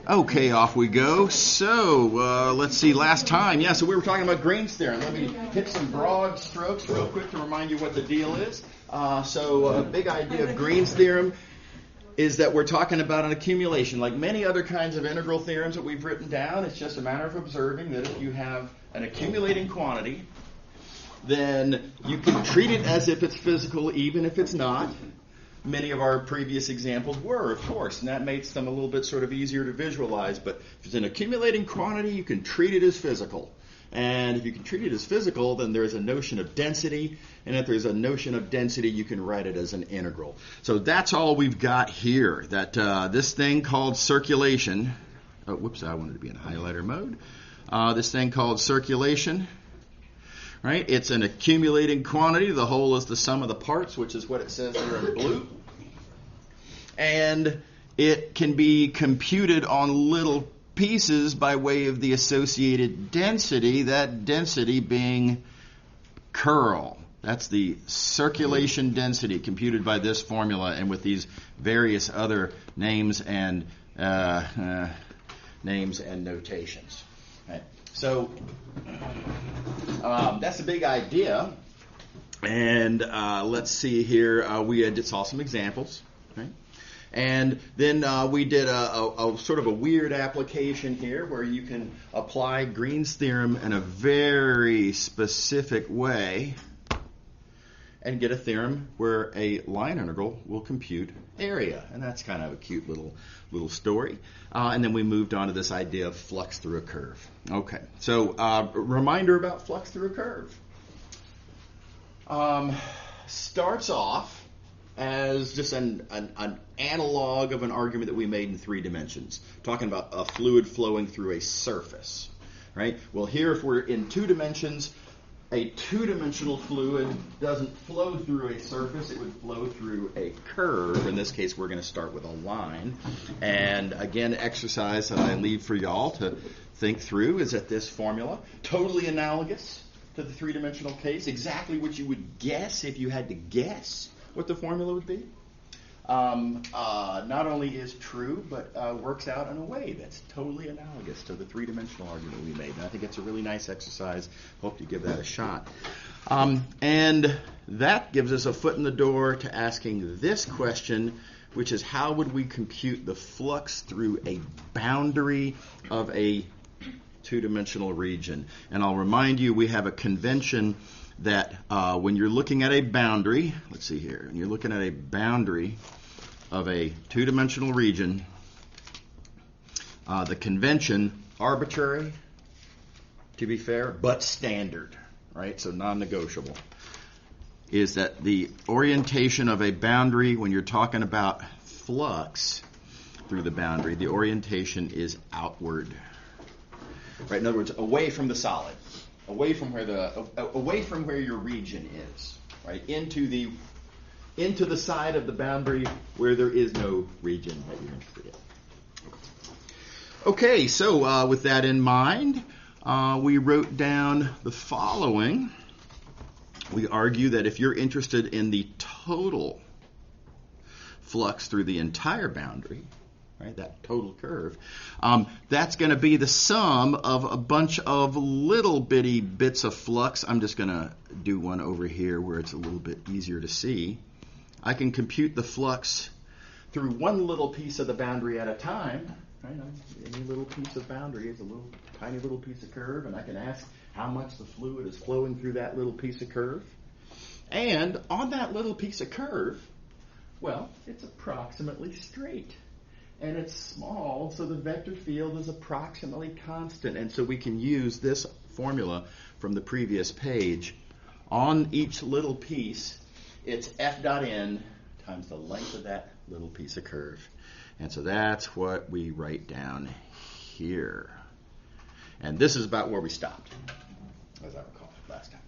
Okay, off we go. So, let's see, last time, so we were talking about Green's theorem. Let me hit some broad strokes real quick to remind you what the deal is. A big idea of Green's theorem is that we're talking about an accumulation. Like many other kinds of integral theorems that we've written down, it's just a matter of observing that if you have an accumulating quantity, then you can treat it as if it's physical even if it's not. Many of our previous examples were, of course, and that makes them a little bit sort of easier to visualize. But if it's an accumulating quantity, you can treat it as physical. And if you can treat it as physical, then there's a notion of density. And if there's a notion of density, you can write it as an integral. So that's all we've got here. That this thing called circulation. Oh, whoops, I wanted to be in highlighter mode. This thing called circulation. Right? It's an accumulating quantity. The whole is the sum of the parts, which is what it says there in blue. And it can be computed on little pieces by way of the associated density, that density being curl. That's the circulation density computed by this formula and with these various other names and notations. Right. So that's a big idea. And let's see here. We saw some examples. Right? And then we did a sort of a weird application here where you can apply Green's theorem in a very specific way and get a theorem where a line integral will compute area. And that's kind of a cute little story. And then we moved on to this idea of flux through a curve. Okay, so reminder about flux through a curve. Starts off as just an analog of an argument that we made in 3 dimensions, talking about a fluid flowing through a surface, right? Well, here if we're in 2 dimensions, a 2-dimensional fluid doesn't flow through a surface, it would flow through a curve. In this case, we're going to start with a line. And again, exercise that I leave for y'all to think through is that this formula, totally analogous to the 3-dimensional case, exactly what you would guess if you had to guess what the formula would be. Not only is true, but works out in a way that's totally analogous to the 3-dimensional argument we made. And I think it's a really nice exercise. Hope you give that a shot. And that gives us a foot in the door to asking this question, which is how would we compute the flux through a boundary of a 2-dimensional region? And I'll remind you, we have a convention that when you're looking at a boundary, let's see here, when you're looking at a boundary of a 2-dimensional region, the convention, arbitrary, to be fair, but standard, right? So non-negotiable, is that the orientation of a boundary, when you're talking about flux through the boundary, the orientation is outward, right? In other words, away from the solid, away from where your region is, right? Into the side of the boundary where there is no region that you're interested in. Okay, so with that in mind, we wrote down the following. We argue that if you're interested in the total flux through the entire boundary, right, that total curve, that's going to be the sum of a bunch of little bitty bits of flux. I'm just going to do one over here where it's a little bit easier to see. I can compute the flux through one little piece of the boundary at a time. Right? Any little piece of boundary is a little tiny little piece of curve, and I can ask how much the fluid is flowing through that little piece of curve. And on that little piece of curve, well, it's approximately straight. And it's small, so the vector field is approximately constant. And so we can use this formula from the previous page. On each little piece, it's f dot n times the length of that little piece of curve. And so that's what we write down here. And this is about where we stopped, as I recall last time.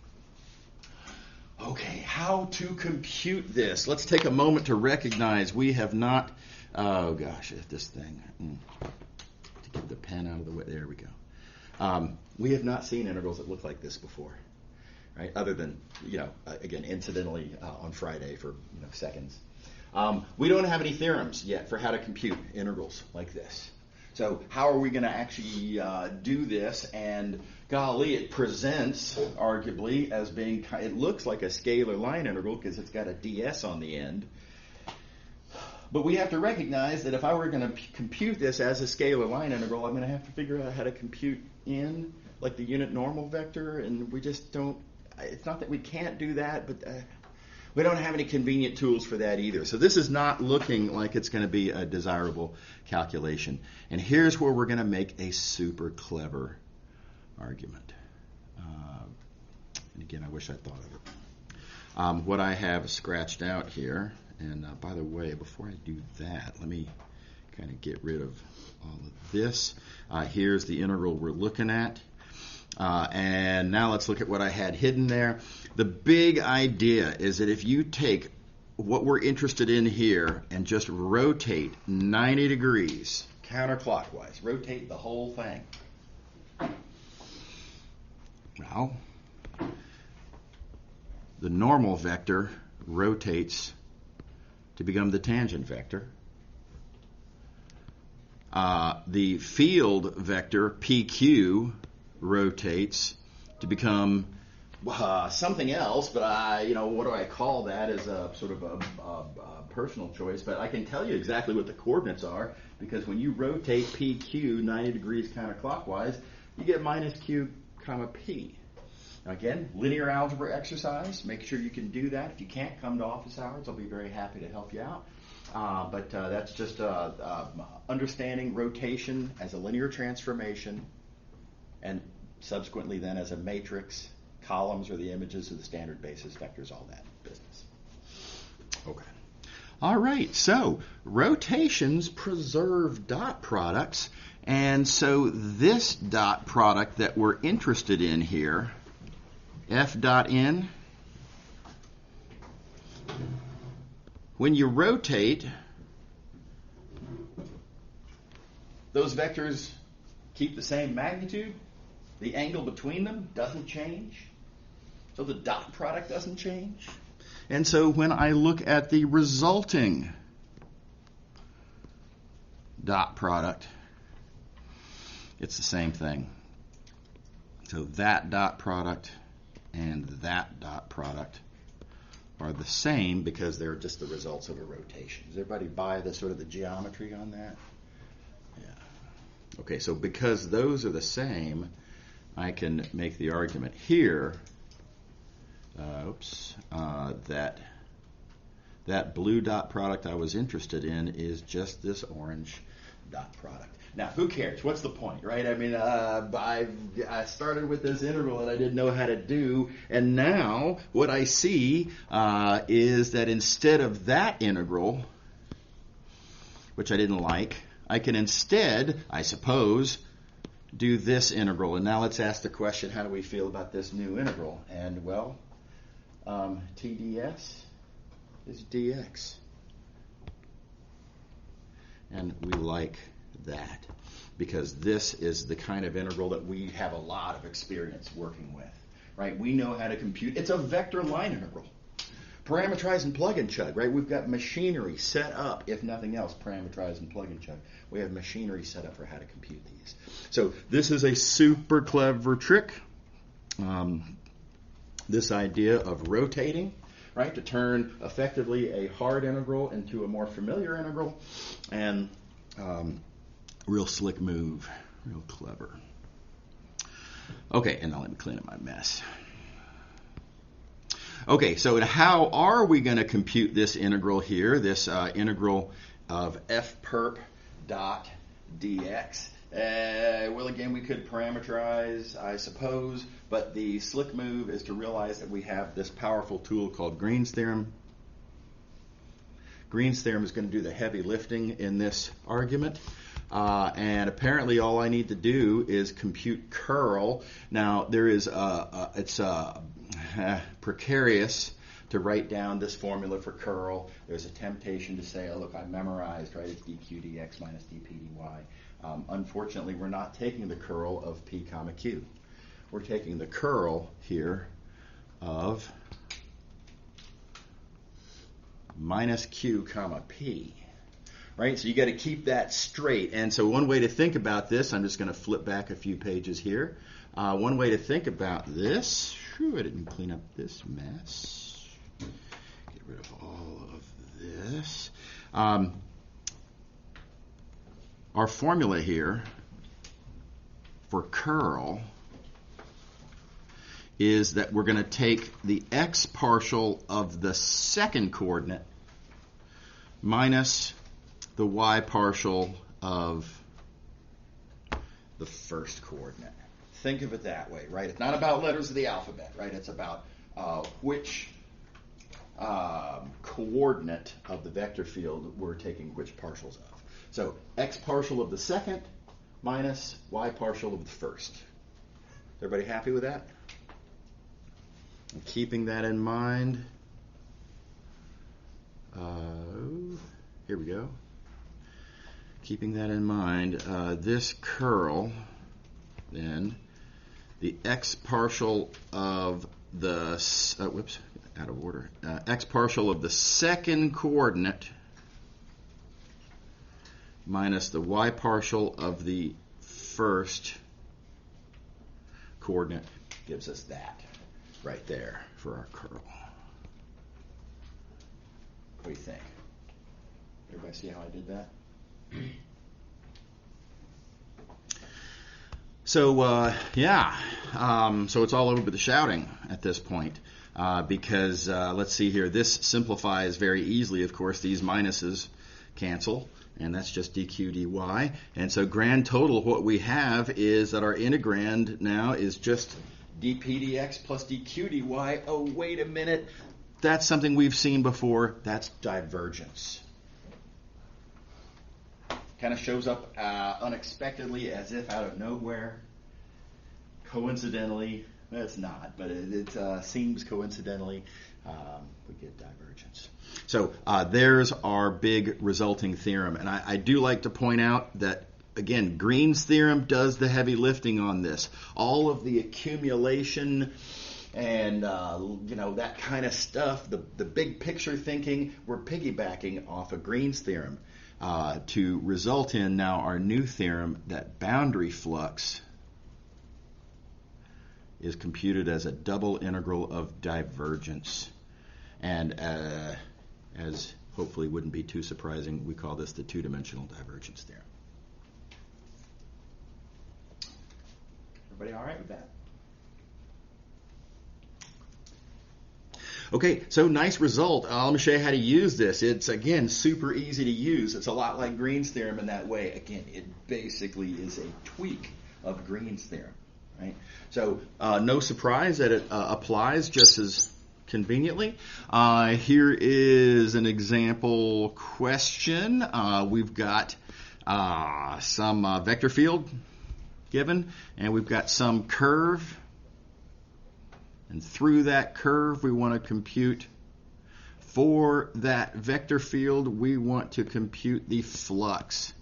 Okay, how to compute this? Let's take a moment to recognize we have not, oh gosh, this thing, to get the pen out of the way, there we go. We have not seen integrals that look like this before, right? Other than, again, incidentally on Friday for seconds. We don't have any theorems yet for how to compute integrals like this. So how are we going to actually do this? And golly, it presents, arguably, as being, it looks like a scalar line integral because it's got a ds on the end. But we have to recognize that if I were going to compute this as a scalar line integral, I'm going to have to figure out how to compute in, like the unit normal vector, and we just don't, it's not that we can't do that, but we don't have any convenient tools for that either. So this is not looking like it's going to be a desirable calculation. And here's where we're going to make a super clever argument. And again, I wish I thought of it. What I have scratched out here, and by the way, before I do that, let me kind of get rid of all of this. Here's the integral we're looking at. And now let's look at what I had hidden there. The big idea is that if you take what we're interested in here and just rotate 90 degrees counterclockwise, rotate the whole thing. Well, the normal vector rotates to become the tangent vector. The field vector, PQ, rotates to become something else, but what do I call that as a sort of a personal choice, but I can tell you exactly what the coordinates are, because when you rotate PQ 90 degrees counterclockwise, you get minus Q comma P. Now again, linear algebra exercise, make sure you can do that. If you can't, come to office hours, I'll be very happy to help you out. But that's just understanding rotation as a linear transformation, and subsequently then as a matrix. Columns are the images of the standard basis vectors, all that business. Okay. All right, so rotations preserve dot products, and so this dot product that we're interested in here, F dot n, when you rotate, those vectors keep the same magnitude. The angle between them doesn't change. So the dot product doesn't change. And so when I look at the resulting dot product, it's the same thing. So that dot product and that dot product are the same because they're just the results of a rotation. Does everybody buy the sort of the geometry on that? Yeah. Okay, so because those are the same, I can make the argument here, that blue dot product I was interested in is just this orange dot product. Now, who cares? What's the point, right? I mean, I started with this integral that I didn't know how to do, and now what I see is that instead of that integral, which I didn't like, I can instead, I suppose, do this integral. And now let's ask the question, how do we feel about this new integral? And, well, TDS is dx. And we like that because this is the kind of integral that we have a lot of experience working with, right? We know how to compute. It's a vector line integral. Parameterize and plug and chug, right? We've got machinery set up, if nothing else, parameterize and plug and chug. We have machinery set up for how to compute these. So this is a super clever trick. This idea of rotating, right, to turn effectively a hard integral into a more familiar integral, and real slick move, real clever. Okay, and now let me clean up my mess. Okay, so how are we going to compute this integral here, this integral of f perp dot dx? Well, again, we could parameterize, I suppose, but the slick move is to realize that we have this powerful tool called Green's theorem. Green's theorem is going to do the heavy lifting in this argument. And apparently all I need to do is compute curl. Now, there is it's precarious to write down this formula for curl. There's a temptation to say, oh, look, I memorized, right? It's dq dx minus dp dy. Unfortunately, we're not taking the curl of p comma q. We're taking the curl here of minus q comma p. Right, so you got to keep that straight. And so one way to think about this, I'm just going to flip back a few pages here. One way to think about this, I didn't clean up this mess. Get rid of all of this. Our formula here for curl is that we're going to take the x partial of the second coordinate minus the y partial of the first coordinate. Think of it that way, right? It's not about letters of the alphabet, right? It's about which coordinate of the vector field we're taking which partials of. So x partial of the second minus y partial of the first. Everybody happy with that? And keeping that in mind, here we go. Keeping that in mind, this curl, then, the x partial of the, out of order, x partial of the second coordinate minus the y partial of the first coordinate gives us that right there for our curl. What do you think? Everybody see how I did that? So, so it's all over the shouting at this point because, let's see here, this simplifies very easily, of course. These minuses cancel, and that's just dq dy. And so grand total, what we have is that our integrand now is just dp dx plus dq dy. Oh, wait a minute. That's something we've seen before. That's divergence. Kind of shows up unexpectedly, as if out of nowhere. Coincidentally, it's not, but it seems coincidentally, we get divergence. So there's our big resulting theorem. And I do like to point out that, again, Green's theorem does the heavy lifting on this. All of the accumulation and that kind of stuff, the big picture thinking, we're piggybacking off of Green's theorem. To result in now our new theorem that boundary flux is computed as a double integral of divergence. And as hopefully wouldn't be too surprising, we call this the two-dimensional divergence theorem. Everybody all right with that? Okay, so nice result. Let me show you how to use this. It's, again, super easy to use. It's a lot like Green's theorem in that way. Again, it basically is a tweak of Green's theorem, right? So no surprise that it applies just as conveniently. Here is an example question. We've got some vector field given, and we've got some curve. And through that curve, we want to compute, for that vector field, we want to compute the flux,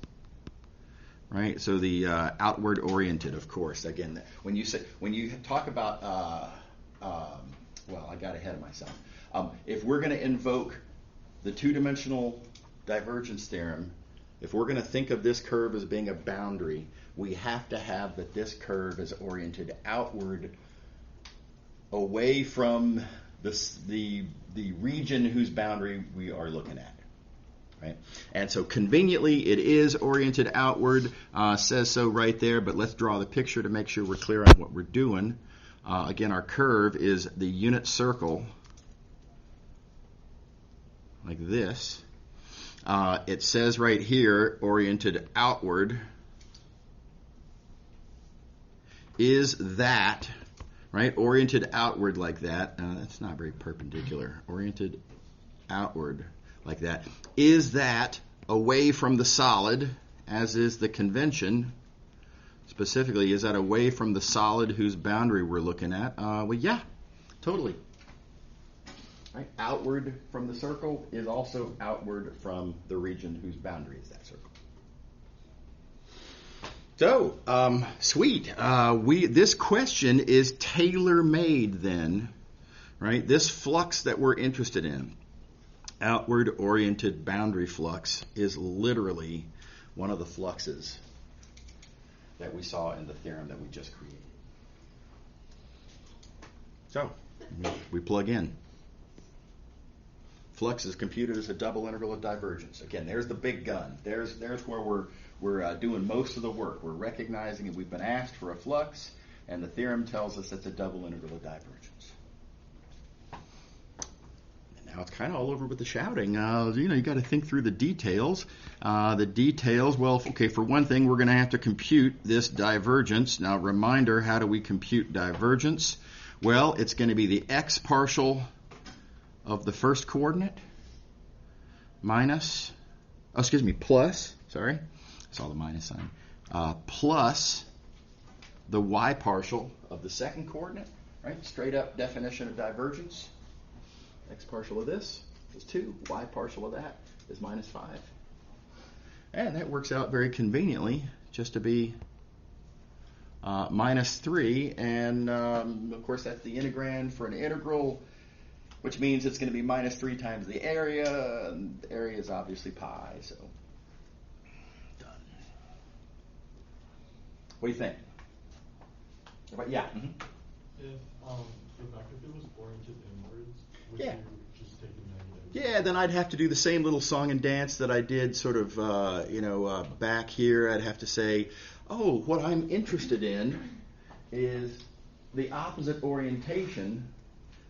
right? So the outward oriented, of course. Again, when you talk about, well, I got ahead of myself. If we're going to invoke the two-dimensional divergence theorem, if we're going to think of this curve as being a boundary, we have to have that this curve is oriented outward, away from the region whose boundary we are looking at, right? And so conveniently, it is oriented outward, says so right there, but let's draw the picture to make sure we're clear on what we're doing. Again, our curve is the unit circle, like this. It says right here, oriented outward, is that, right, oriented outward like that. That's not very perpendicular. Oriented outward like that. Is that away from the solid, as is the convention? Specifically, is that away from the solid whose boundary we're looking at? Well, yeah, totally. Right? Outward from the circle is also outward from the region whose boundary is that circle. So, sweet. This question is tailor-made then, right? This flux that we're interested in outward-oriented boundary flux is literally one of the fluxes that we saw in the theorem that we just created. So, we plug in. Flux is computed as a double integral of divergence. Again, there's the big gun. There's where we're doing most of the work. We're recognizing that we've been asked for a flux, and the theorem tells us it's a double integral of divergence. And now it's kind of all over with the shouting. You got to think through the details. Well, okay, for one thing, we're going to have to compute this divergence. Now, reminder, how do we compute divergence? Well, it's going to be the x partial of the first coordinate plus, sorry, I saw the minus sign, plus the y partial of the second coordinate, right? Straight up definition of divergence. X partial of this is 2, y partial of that is minus 5. And that works out very conveniently just to be minus 3, and of course that's the integrand for an integral, which means it's going to be minus 3 times the area, and the area is obviously pi, so done. What do you think? Yeah? Mm-hmm. If the vector field was oriented inwards, would Yeah. you just take a negative? Yeah, then I'd have to do the same little song and dance that I did sort of, back here. I'd have to say, oh, what I'm interested in is the opposite orientation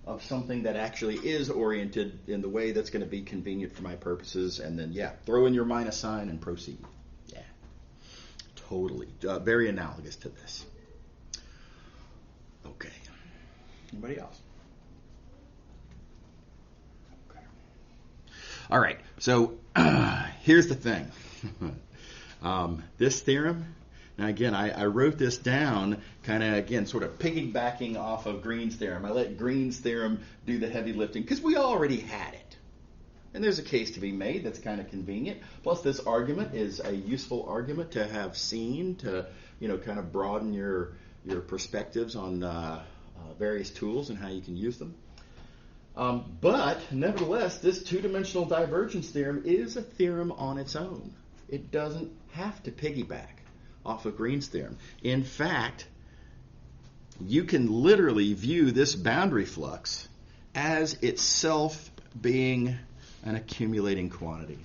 of something that actually is oriented in the way that's going to be convenient for my purposes, and then, throw in your minus sign and proceed. Yeah, totally. Very analogous to this. Okay. Anybody else? Okay. All right, so here's the thing. This theorem, now again, I wrote this down kind of, again, sort of piggybacking off of Green's theorem. I let Green's theorem do the heavy lifting because we already had it. And there's a case to be made that's kind of convenient. Plus, this argument is a useful argument to have seen to, kind of broaden your perspectives on various tools and how you can use them. But, nevertheless, this two-dimensional divergence theorem is a theorem on its own. It doesn't have to piggyback off of Green's theorem. In fact, you can literally view this boundary flux as itself being an accumulating quantity.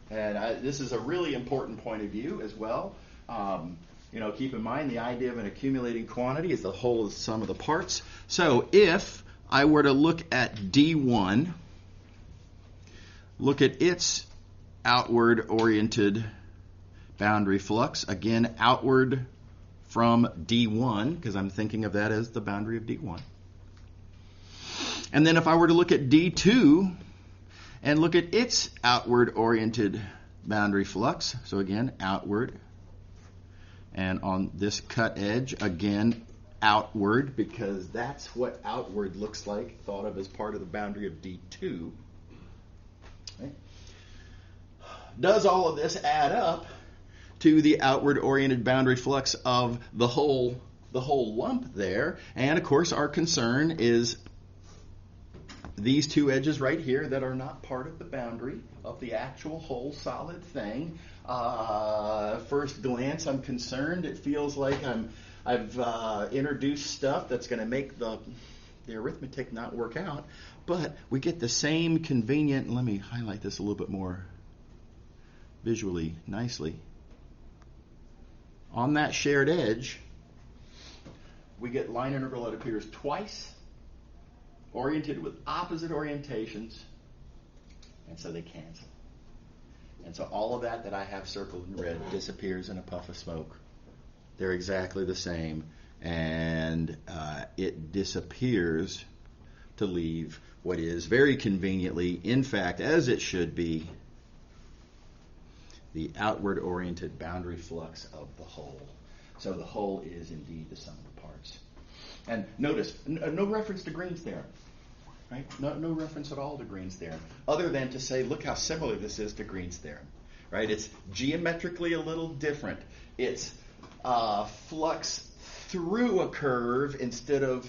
And this is a really important point of view as well. Keep in mind the idea of an accumulating quantity is the whole of the sum of the parts. So if I were to look at D1, look at its outward-oriented boundary flux, again, outward from D1, because I'm thinking of that as the boundary of D1. And then if I were to look at D2 and look at its outward-oriented boundary flux, so again, outward, and on this cut edge, again, outward, because that's what outward looks like, thought of as part of the boundary of D2. Okay. Does all of this add up to the outward-oriented boundary flux of the whole lump there? And, of course, our concern is these two edges right here that are not part of the boundary of the actual whole solid thing. First glance, I'm concerned. It feels like I've introduced stuff that's going to make the arithmetic not work out. But we get the same convenient, let me highlight this a little bit more visually nicely. On that shared edge, we get line integral that appears twice, oriented with opposite orientations, and so they cancel. And so all of that I have circled in red disappears in a puff of smoke. They're exactly the same, and it disappears to leave what is very conveniently, in fact, as it should be, the outward-oriented boundary flux of the whole. So the whole is indeed the sum of the parts. And notice, no reference to Green's theorem, right? No reference at all to Green's theorem, other than to say, look how similar this is to Green's theorem, right? It's geometrically a little different. It's flux through a curve instead of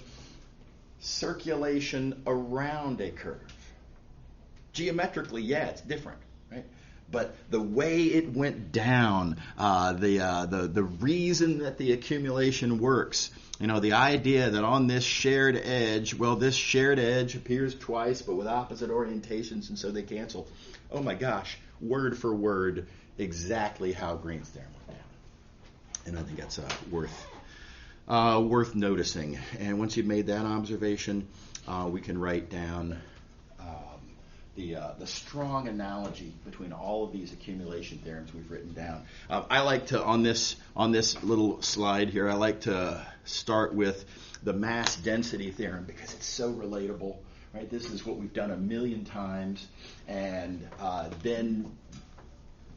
circulation around a curve. Geometrically, yeah, it's different, right? But the way it went down, the reason that the accumulation works, the idea that on this shared edge, well, this shared edge appears twice, but with opposite orientations, and so they cancel. Oh my gosh, word for word, exactly how Green's theorem went down. And I think that's worth noticing. And once you've made that observation, we can write down the strong analogy between all of these accumulation theorems we've written down. I like to, on this little slide here, I like to start with the mass density theorem because it's so relatable, right? This is what we've done a million times, and then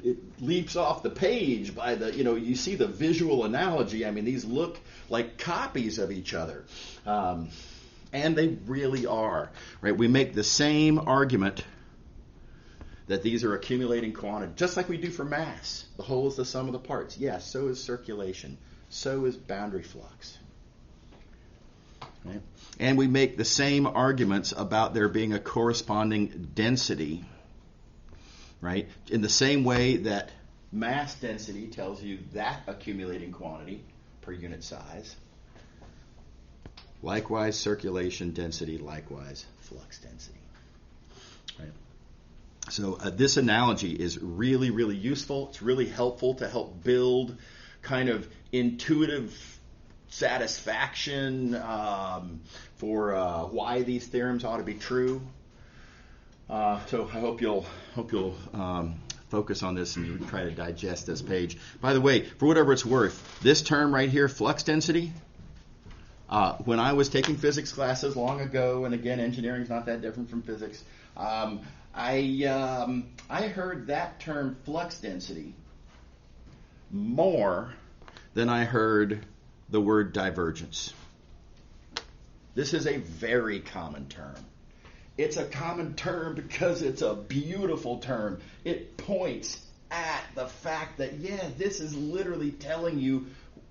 it leaps off the page by you see the visual analogy. I mean, these look like copies of each other. And they really are, right? We make the same argument that these are accumulating quantity, just like we do for mass. The whole is the sum of the parts. Yes, so is circulation. So is boundary flux. Right? And we make the same arguments about there being a corresponding density, right? In the same way that mass density tells you that accumulating quantity per unit size. Likewise, circulation density, likewise, flux density. Right? So this analogy is really, really useful. It's really helpful to help build kind of intuitive satisfaction for why these theorems ought to be true. So I hope you'll focus on this and you try to digest this page. By the way, for whatever it's worth, this term right here, flux density, when I was taking physics classes long ago, and again, engineering is not that different from physics, I heard that term flux density more than I heard the word divergence. This is a very common term. It's a common term because it's a beautiful term. It points at the fact that, this is literally telling you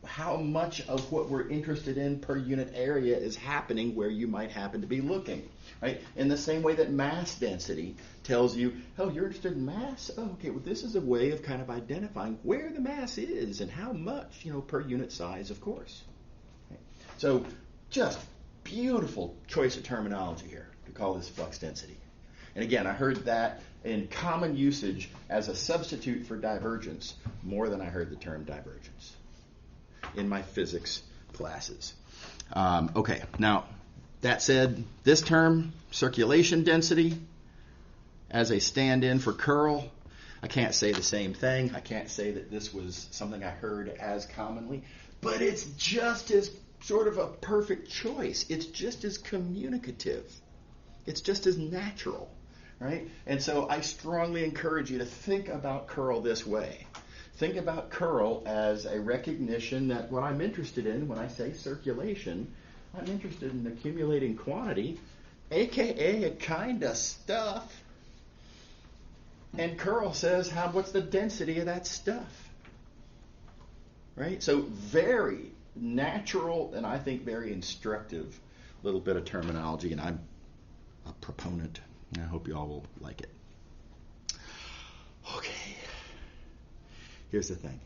how much of what we're interested in per unit area is happening where you might happen to be looking, right? In the same way that mass density tells you, oh, you're interested in mass? Oh, okay, well, this is a way of kind of identifying where the mass is and how much, per unit size, of course. Right? So just beautiful choice of terminology here to call this flux density. And again, I heard that in common usage as a substitute for divergence more than I heard the term divergence in my physics classes. Okay, now that said, this term, circulation density, as a stand-in for curl, I can't say the same thing. I can't say that this was something I heard as commonly, but it's just as sort of a perfect choice. It's just as communicative. It's just as natural, right? And so I strongly encourage you to think about curl this way. Think about curl as a recognition that what I'm interested in when I say circulation, I'm interested in accumulating quantity, aka a kind of stuff. And curl says, what's the density of that stuff? Right? So very natural and I think very instructive little bit of terminology, and I'm a proponent. I hope you all will like it. Okay. Here's the thing.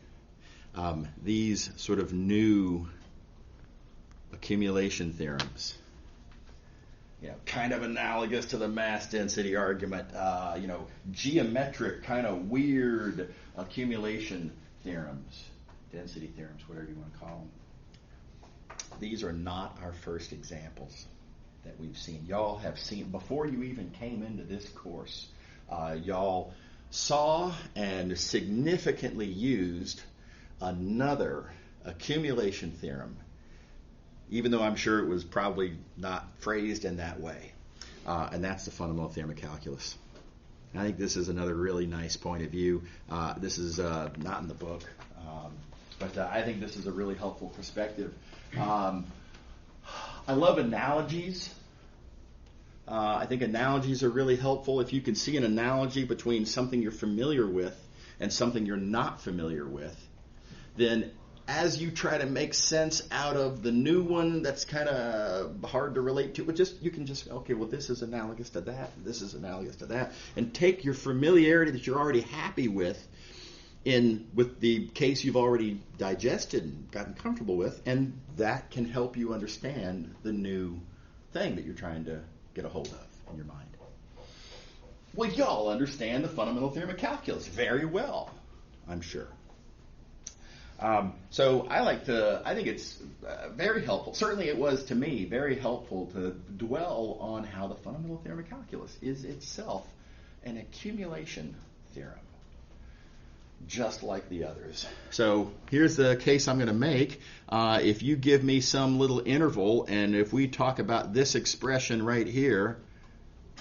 These sort of new accumulation theorems, kind of analogous to the mass density argument, geometric, kind of weird accumulation theorems, density theorems, whatever you want to call them. These are not our first examples that we've seen. Y'all have seen, before you even came into this course, y'all saw and significantly used another accumulation theorem, even though I'm sure it was probably not phrased in that way. And that's the fundamental theorem of calculus. And I think this is another really nice point of view. This is not in the book, but I think this is a really helpful perspective. I love analogies. I think analogies are really helpful. If you can see an analogy between something you're familiar with and something you're not familiar with, then as you try to make sense out of the new one that's kind of hard to relate to, but you can just, okay, well, this is analogous to that, this is analogous to that, and take your familiarity that you're already happy with the case you've already digested and gotten comfortable with, and that can help you understand the new thing that you're trying to get a hold of in your mind. Well, y'all understand the fundamental theorem of calculus very well, I'm sure. So I think it's very helpful, certainly it was to me, very helpful to dwell on how the fundamental theorem of calculus is itself an accumulation theorem, just like the others. So here's the case I'm going to make. If you give me some little interval, and if we talk about this expression right here,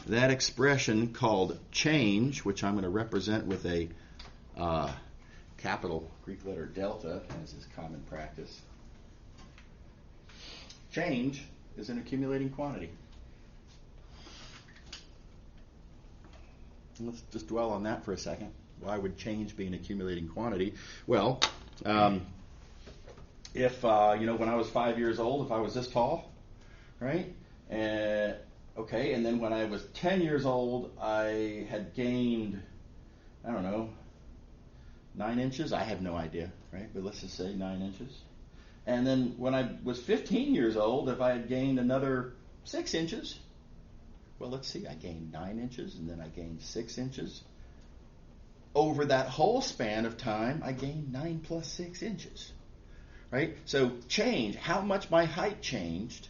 that expression called change, which I'm going to represent with a capital Greek letter delta, as is common practice. Change is an accumulating quantity. Let's just dwell on that for a second. Why would change be an accumulating quantity? Well, if when I was 5 years old, if I was this tall, right? Okay, and then when I was 10 years old, I had gained, 9 inches. I have no idea, right? But let's just say 9 inches. And then when I was 15 years old, if I had gained another 6 inches, well, let's see, I gained 9 inches, and then I gained 6 inches. Over that whole span of time, I gained 9 plus 6 inches, right? So change, how much my height changed,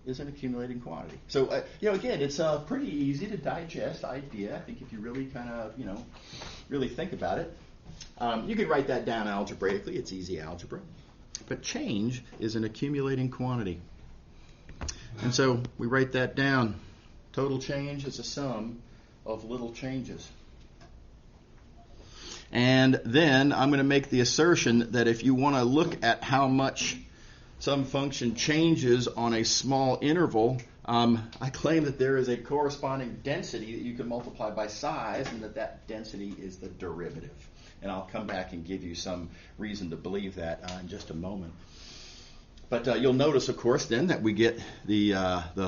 is an accumulating quantity. So, again, it's a pretty easy to digest idea. I think if you really kind of, really think about it. You could write that down algebraically. It's easy algebra. But change is an accumulating quantity. And so we write that down. Total change is a sum of little changes. And then I'm going to make the assertion that if you want to look at how much some function changes on a small interval, I claim that there is a corresponding density that you can multiply by size, and that density is the derivative. And I'll come back and give you some reason to believe that in just a moment. But you'll notice, of course, then that we get the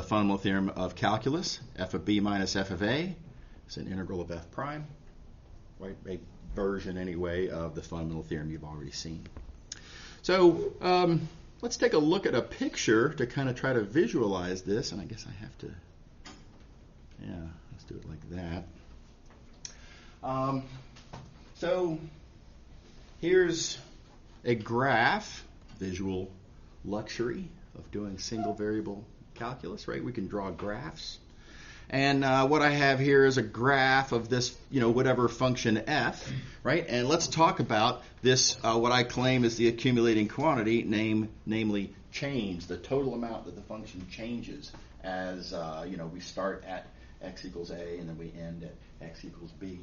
fundamental theorem of calculus, f of b minus f of a. It's an integral of f prime, right? A version, anyway, of the fundamental theorem you've already seen. So let's take a look at a picture to kind of try to visualize this. And I guess I have to, let's do it like that. So here's a graph, visual luxury of doing single variable calculus, right? We can draw graphs. And what I have here is a graph of this, whatever function f, right? And let's talk about this, what I claim is the accumulating quantity, namely change, the total amount that the function changes as, we start at x equals a and then we end at x equals b.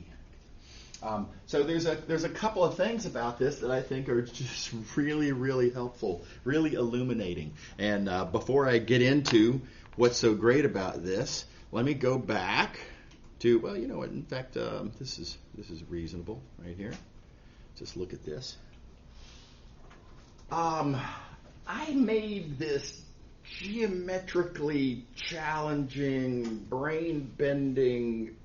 So there's a couple of things about this that I think are just really, really helpful, really illuminating. And before I get into what's so great about this, let me go back to, well, you know what, in fact, this is reasonable right here. Just look at this. I made this geometrically challenging, brain-bending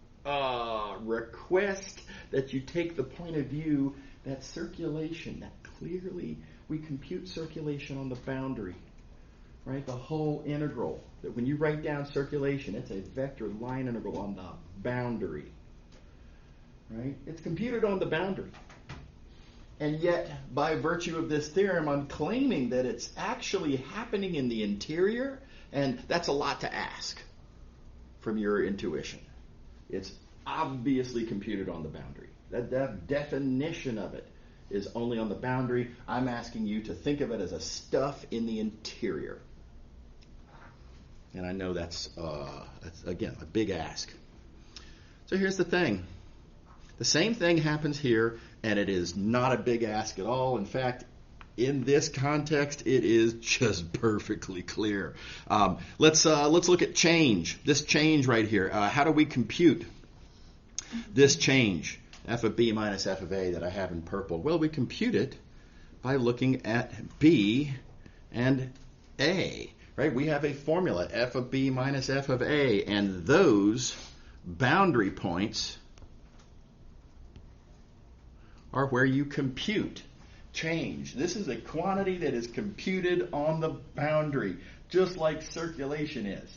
request that you take the point of view that circulation, that clearly we compute circulation on the boundary, right? The whole integral, that when you write down circulation, it's a vector line integral on the boundary, right? It's computed on the boundary. And yet, by virtue of this theorem, I'm claiming that it's actually happening in the interior, and that's a lot to ask from your intuition. It's obviously computed on the boundary. That definition of it is only on the boundary. I'm asking you to think of it as a stuff in the interior. And I know that's again, a big ask. So here's the thing. The same thing happens here, and it is not a big ask at all. In fact, in this context, it is just perfectly clear. Let's look at change. This change right here. How do we compute this change, f of b minus f of a, that I have in purple? Well, we compute it by looking at B and A, right? We have a formula, f of B minus f of A, and those boundary points are where you compute change. This is a quantity that is computed on the boundary, just like circulation is.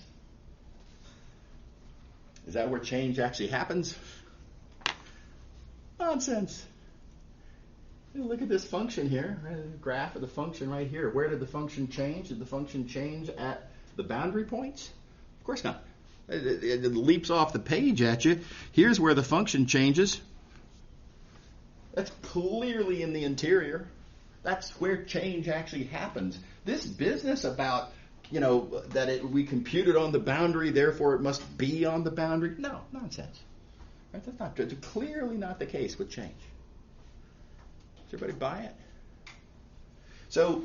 Is that where change actually happens? Nonsense. Look at this function here, right? The graph of the function right here. Where did the function change? Did the function change at the boundary points? Of course not. It leaps off the page at you. Here's where the function changes. That's clearly in the interior. That's where change actually happens. This business about, that we computed on the boundary, therefore it must be on the boundary. No, nonsense. Right? That's clearly not the case with change. Does everybody buy it? So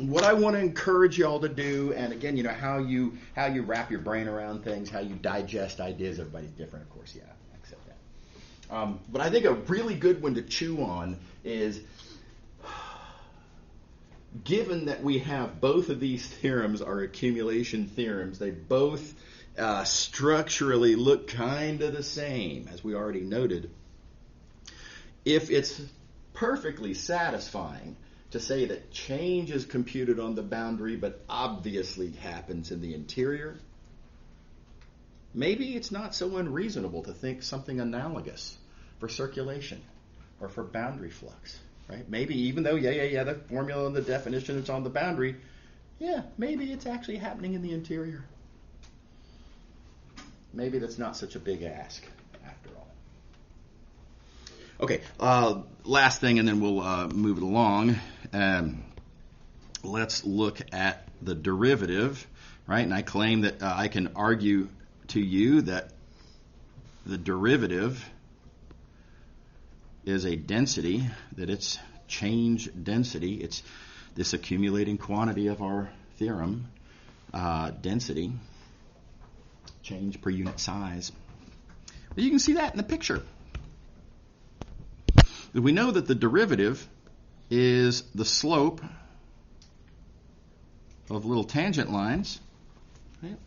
what I want to encourage you all to do, and again, how you wrap your brain around things, how you digest ideas, everybody's different, of course, yeah, I accept that. But I think a really good one to chew on is, given that we have both of these theorems are accumulation theorems, they both structurally look kind of the same, as we already noted. If it's perfectly satisfying to say that change is computed on the boundary but obviously happens in the interior, maybe it's not so unreasonable to think something analogous for circulation or for boundary flux. Right? Maybe even though, the formula and the definition is on the boundary, maybe it's actually happening in the interior. Maybe that's not such a big ask after all. Okay, last thing, and then we'll move it along. Let's look at the derivative, right? And I claim that I can argue to you that the derivative is a density, that it's change density. It's this accumulating quantity of our theorem, density, change per unit size. But you can see that in the picture. We know that the derivative is the slope of little tangent lines. Right?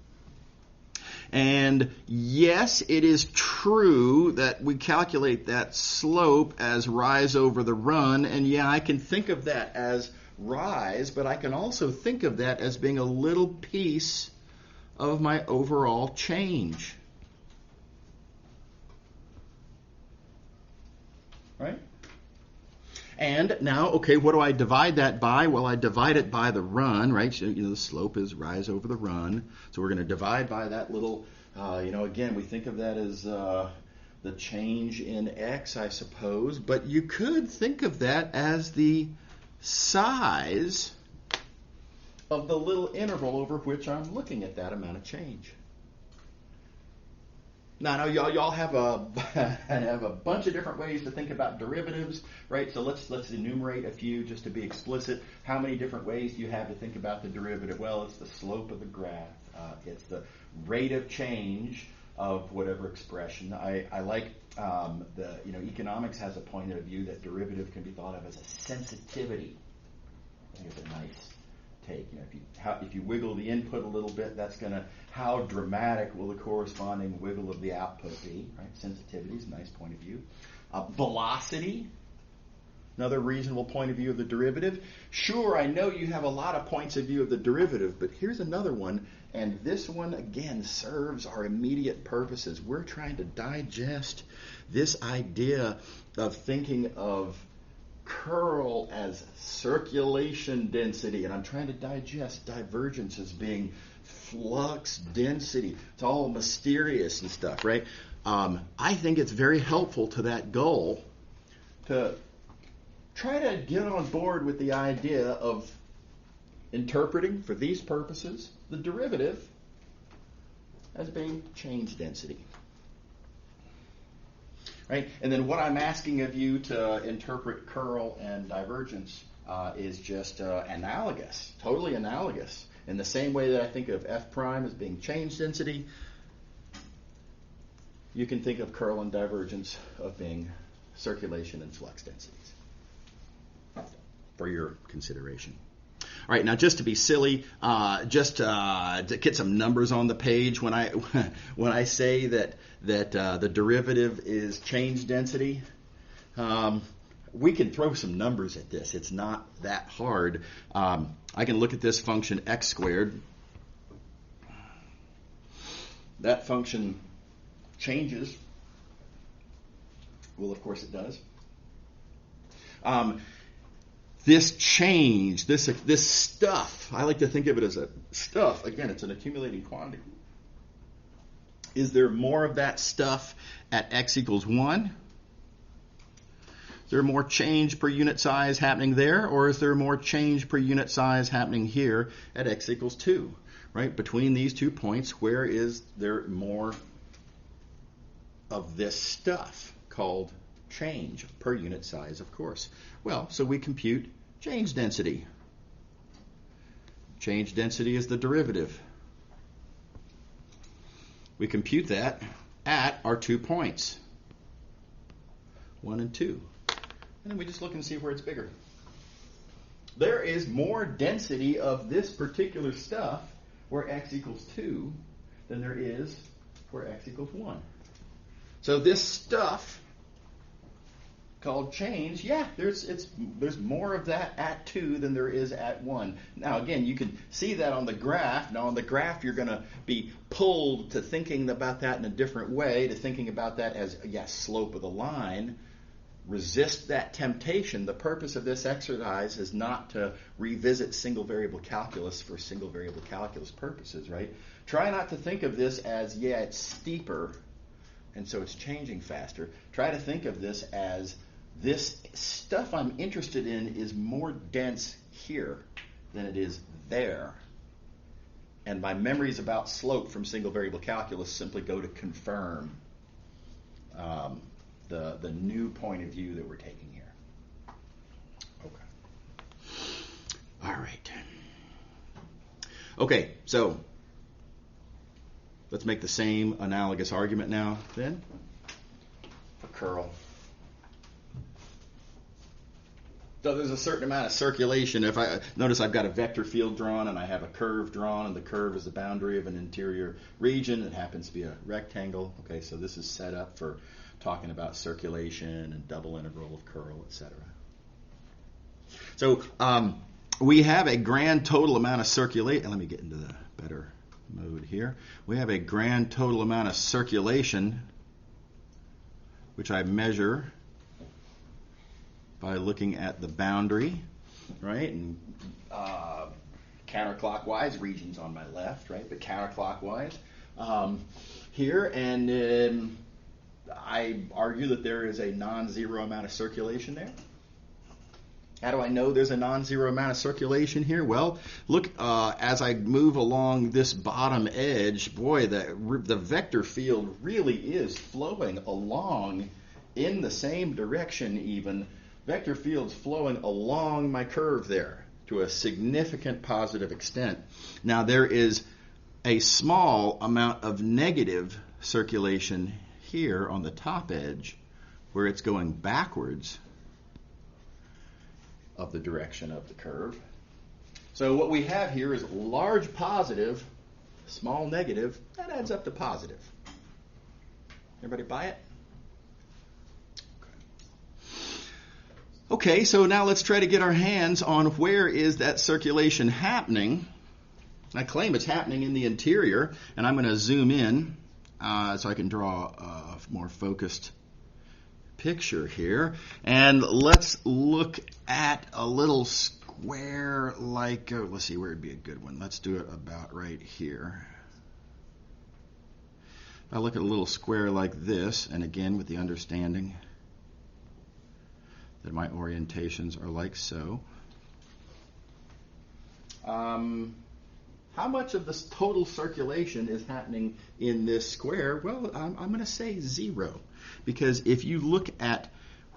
And yes, it is true that we calculate that slope as rise over the run, and I can think of that as rise, but I can also think of that as being a little piece of my overall change. Right? And now, okay, what do I divide that by? Well, I divide it by the run, right? So, the slope is rise over the run. So we're going to divide by that little, again, we think of that as the change in x, I suppose. But you could think of that as the size of the little interval over which I'm looking at that amount of change. Now, I know y'all have a bunch of different ways to think about derivatives, right? So let's enumerate a few just to be explicit. How many different ways do you have to think about the derivative? Well, it's the slope of the graph. It's the rate of change of whatever expression. I like economics has a point of view that derivative can be thought of as a sensitivity. I think it's a nice take. If you wiggle the input a little bit, that's going to, how dramatic will the corresponding wiggle of the output be? Right? Sensitivity is a nice point of view. Velocity, another reasonable point of view of the derivative. Sure, I know you have a lot of points of view of the derivative, but here's another one, and this one again serves our immediate purposes. We're trying to digest this idea of thinking of curl as circulation density, and I'm trying to digest divergence as being flux density. It's all mysterious and stuff, right? I think it's very helpful to that goal to try to get on board with the idea of interpreting, for these purposes, the derivative as being change density. Right? And then what I'm asking of you to interpret curl and divergence is just analogous, totally analogous. In the same way that I think of f prime as being change density, you can think of curl and divergence of being circulation and flux densities. for your consideration. All right, now just to be silly, just to get some numbers on the page, when I say that the derivative is change density, we can throw some numbers at this. It's not that hard. I can look at this function x squared. That function changes. Well, of course it does. This change, this stuff, I like to think of it as a stuff. Again, it's an accumulating quantity. Is there more of that stuff at x equals 1? Is there more change per unit size happening there, or is there more change per unit size happening here at x equals 2? Right? Between these 2 points, where is there more of this stuff called change per unit size, of course? Well, so we compute change density. Change density is the derivative. We compute that at our 2 points, 1 and 2. And then we just look and see where it's bigger. There is more density of this particular stuff where x equals 2 than there is where x equals 1. So this stuff called change, yeah, there's more of that at 2 than there is at 1. Now again, you can see that on the graph. Now on the graph you're going to be pulled to thinking about that in a different way, to thinking about that as, yes, slope of the line. Resist that temptation. The purpose of this exercise is not to revisit single variable calculus for single variable calculus purposes, right? Try not to think of this as, yeah, it's steeper and so it's changing faster. Try to think of this as, this stuff I'm interested in is more dense here than it is there. And my memories about slope from single variable calculus simply go to confirm the new point of view that we're taking here. Okay. All right. Okay, so let's make the same analogous argument now then for curl. So there's a certain amount of circulation. If I notice I've got a vector field drawn and I have a curve drawn, and the curve is the boundary of an interior region. It happens to be a rectangle. Okay, so this is set up for talking about circulation and double integral of curl, etc. So we have a grand total amount of circulation. Let me get into the better mode here. We have a grand total amount of circulation, which I measure by looking at the boundary, right? And counterclockwise, regions on my left, right? But counterclockwise here, and I argue that there is a non-zero amount of circulation there. How do I know there's a non-zero amount of circulation here? Well, look, as I move along this bottom edge, boy, the vector field really is flowing along in the same direction even. Vector field's flowing along my curve there to a significant positive extent. Now, there is a small amount of negative circulation here on the top edge where it's going backwards of the direction of the curve. So what we have here is large positive, small negative. That adds up to positive. Everybody buy it? Okay, so now let's try to get our hands on where is that circulation happening. I claim it's happening in the interior, and I'm going to zoom in so I can draw a more focused picture here. And let's look at a little square like, let's see where would be a good one. Let's do it about right here. I look at a little square like this, and again with the understanding that my orientations are like so. How much of this total circulation is happening in this square? Well, I'm going to say 0. Because if you look at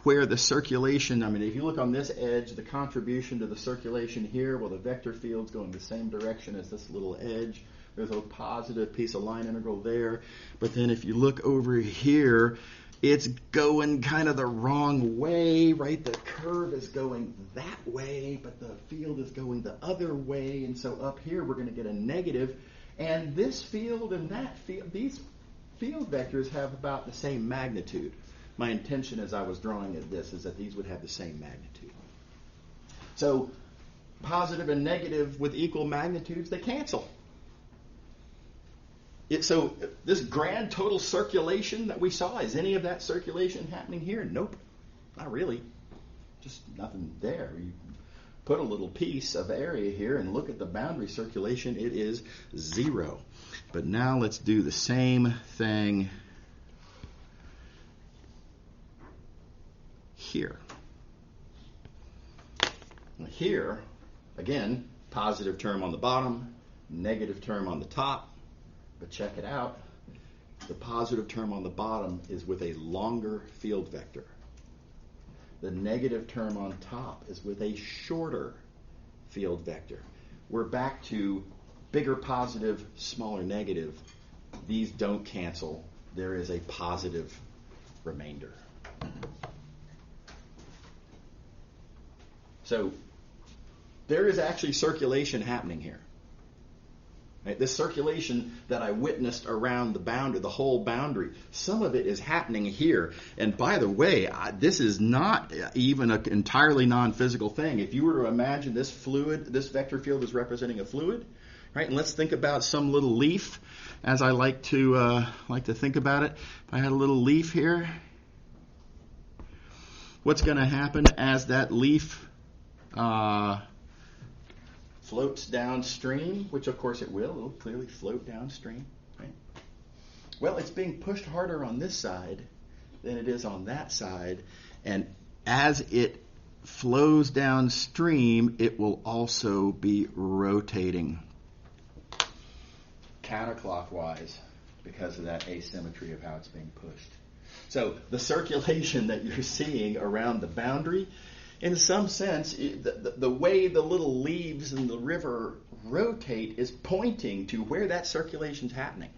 where the circulation, if you look on this edge, the contribution to the circulation here, well, the vector field's going the same direction as this little edge. There's a positive piece of line integral there. But then if you look over here, it's going kind of the wrong way, right? The curve is going that way, but the field is going the other way. And so up here, we're going to get a negative. And this field and that field, these field vectors have about the same magnitude. My intention as I was drawing this is that these would have the same magnitude. So positive and negative with equal magnitudes, they cancel. So this grand total circulation that we saw, is any of that circulation happening here? Nope, not really. Just nothing there. You put a little piece of area here and look at the boundary circulation, it is 0. But now let's do the same thing here. Here, again, positive term on the bottom, negative term on the top. But check it out. The positive term on the bottom is with a longer field vector. The negative term on top is with a shorter field vector. We're back to bigger positive, smaller negative. These don't cancel. There is a positive remainder. So there is actually circulation happening here. Right? This circulation that I witnessed around the boundary, the whole boundary, some of it is happening here. And by the way, this is not even an entirely non-physical thing. If you were to imagine this fluid, this vector field is representing a fluid, right? And let's think about some little leaf, as I like to think about it. If I had a little leaf here, what's going to happen as that leaf floats downstream, which of course it will. It'll clearly float downstream. Right? Well, it's being pushed harder on this side than it is on that side. And as it flows downstream, it will also be rotating counterclockwise because of that asymmetry of how it's being pushed. So the circulation that you're seeing around the boundary, in some sense, the way the little leaves in the river rotate is pointing to where that circulation is happening.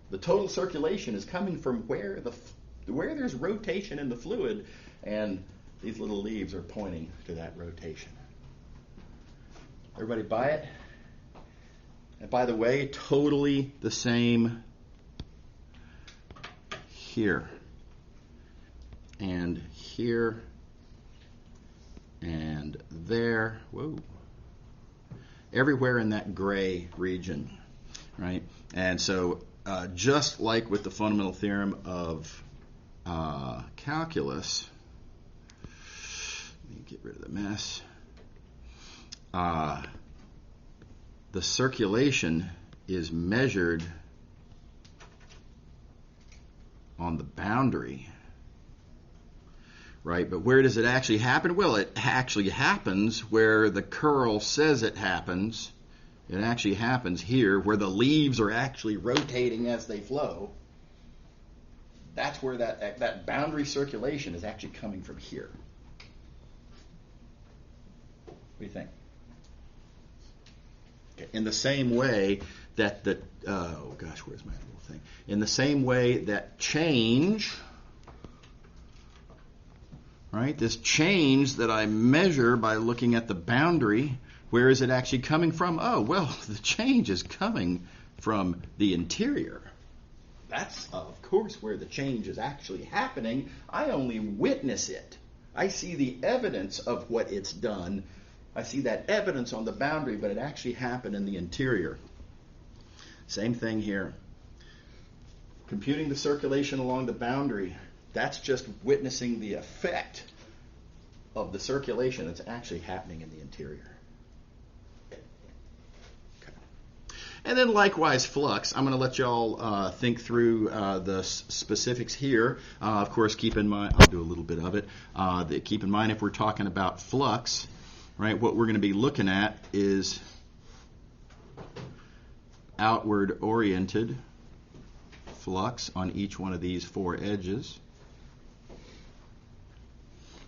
The total circulation is coming from where there's rotation in the fluid, and these little leaves are pointing to that rotation. Everybody buy it? And by the way, totally the same here and here and there. Whoa. Everywhere in that gray region, right? And so just like with the fundamental theorem of calculus, let me get rid of the mess. The circulation is measured on the boundary, right? But where does it actually happen? Well, it actually happens where the curl says it happens. It actually happens here where the leaves are actually rotating as they flow. That's where that boundary circulation is actually coming from here. What do you think? Okay. In the same way that where's my little thing? In the same way that change, right? This change that I measure by looking at the boundary, where is it actually coming from? Oh, well, the change is coming from the interior. That's, of course, where the change is actually happening. I only witness it. I see the evidence of what it's done. I see that evidence on the boundary, but it actually happened in the interior. Same thing here. Computing the circulation along the boundary, that's just witnessing the effect of the circulation that's actually happening in the interior. Okay. And then likewise flux. I'm going to let y'all think through the specifics here. Of course, keep in mind, I'll do a little bit of it. Keep in mind if we're talking about flux, right, what we're going to be looking at is outward oriented flux on each one of these four edges.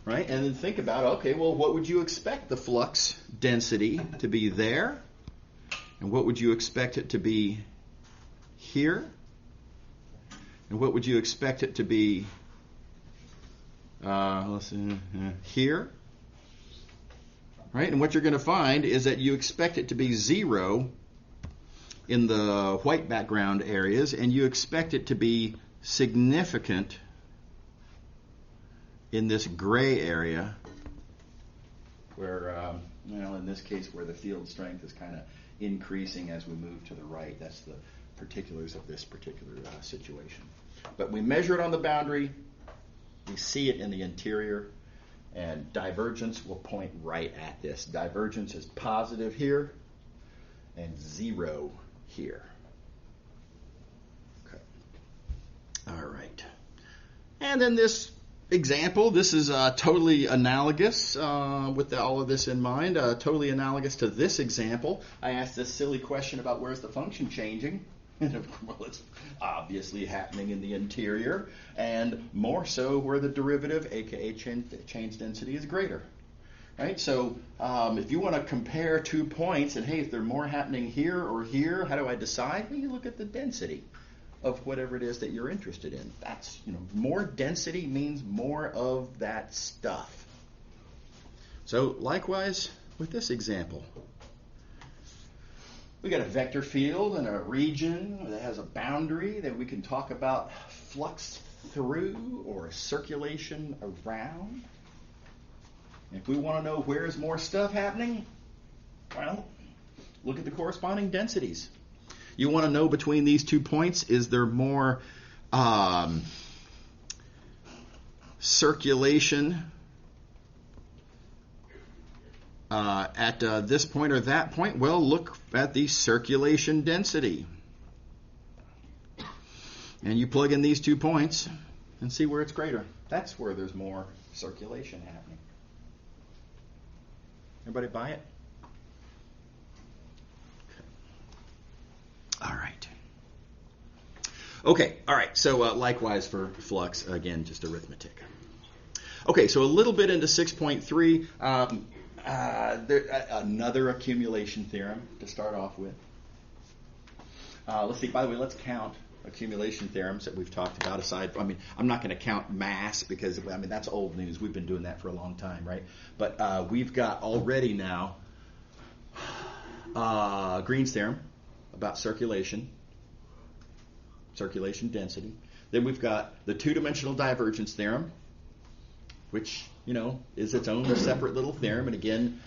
Right? And then think about, okay, well, what would you expect the flux density to be there? And what would you expect it to be here? And what would you expect it to be let's see, here. Right? And what you're going to find is that you expect it to be 0 in the white background areas, and you expect it to be significant in this gray area where, in this case, where the field strength is kind of increasing as we move to the right. That's the particulars of this particular situation. But we measure it on the boundary, we see it in the interior, and divergence will point right at this. Divergence is positive here and 0 here. Okay. All right. And then this example, this is totally analogous with all of this in mind, totally analogous to this example. I asked this silly question about where's the function changing. Well, it's obviously happening in the interior, and more so where the derivative, aka change density, is greater. Right? So if you want to compare 2 points, and hey, if they're more happening here or here, how do I decide? Well, you look at the density of whatever it is that you're interested in. That's, more density means more of that stuff. So likewise with this example. We got a vector field and a region that has a boundary that we can talk about flux through or circulation around. If we want to know where's more stuff happening, well, look at the corresponding densities. You want to know between these 2 points, is there more circulation at this point or that point? Well, look at the circulation density. And you plug in these 2 points and see where it's greater. That's where there's more circulation happening. Everybody buy it? All right. Okay, all right. So likewise for flux, again, just arithmetic. Okay, so a little bit into 6.3. Another accumulation theorem to start off with. Let's see. By the way, let's count accumulation theorems that we've talked about. I'm not going to count mass because that's old news. We've been doing that for a long time, right? But we've got already now Green's theorem about circulation density. Then we've got the two-dimensional divergence theorem, which is its own separate little theorem. And again,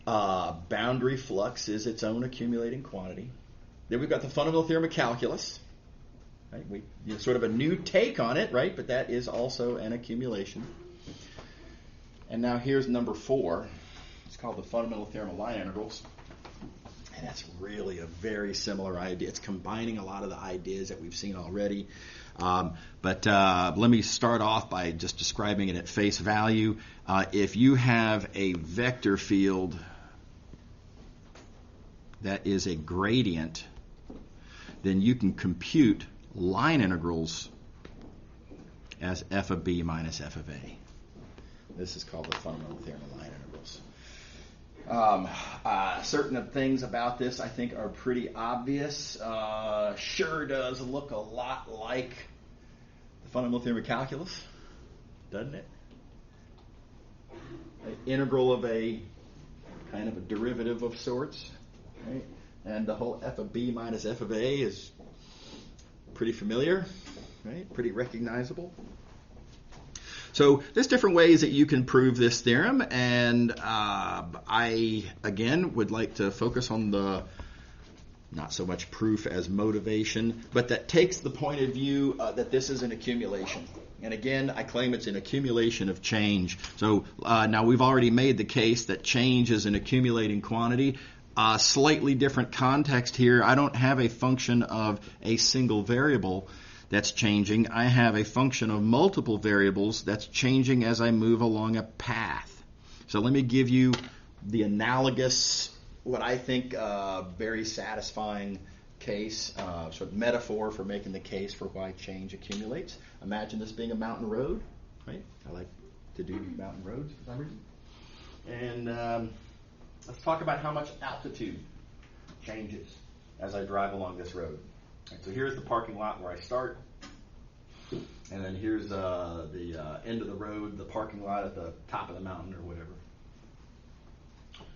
boundary flux is its own accumulating quantity. Then we've got the fundamental theorem of calculus. Right? Sort of a new take on it, right? But that is also an accumulation. And now here's number 4. It's called the fundamental theorem of line integrals. And that's really a very similar idea. It's combining a lot of the ideas that we've seen already. But let me start off by just describing it at face value. If you have a vector field that is a gradient, then you can compute line integrals as f of b minus f of a. This is called the fundamental theorem of line integrals. Certain things about this I think are pretty obvious. Sure does look a lot like the fundamental theorem of calculus, doesn't it? An integral of a kind of a derivative of sorts, right? And the whole f of b minus f of a is pretty familiar, right? Pretty recognizable. So there's different ways that you can prove this theorem, and I, again, would like to focus on the not so much proof as motivation, but that takes the point of view that this is an accumulation. And again, I claim it's an accumulation of change. So now we've already made the case that change is an accumulating quantity. Slightly different context here. I don't have a function of a single variable that's changing. I have a function of multiple variables that's changing as I move along a path. So let me give you the analogous, what I think very satisfying case, sort of metaphor for making the case for why change accumulates. Imagine this being a mountain road, right? I like to do mountain roads for some reason. And let's talk about how much altitude changes as I drive along this road. Right, so here's the parking lot where I start. And then here's the end of the road, the parking lot at the top of the mountain or whatever.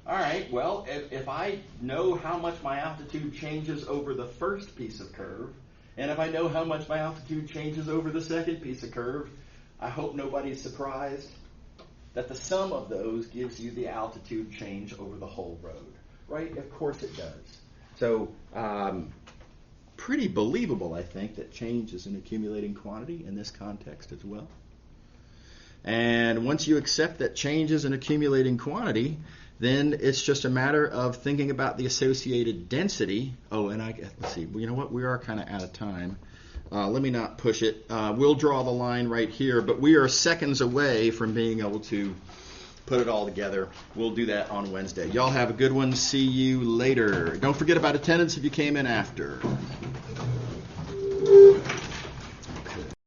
All right, well, if I know how much my altitude changes over the first piece of curve, and if I know how much my altitude changes over the second piece of curve, I hope nobody's surprised that the sum of those gives you the altitude change over the whole road, right? Of course it does. So, pretty believable, I think, that change is an accumulating quantity in this context as well. And once you accept that change is an accumulating quantity, then it's just a matter of thinking about the associated density. Oh, and let's see. You know what? We are kind of out of time. Let me not push it. We'll draw the line right here, but we are seconds away from being able to put it all together. We'll do that on Wednesday. Y'all have a good one. See you later. Don't forget about attendance if you came in after.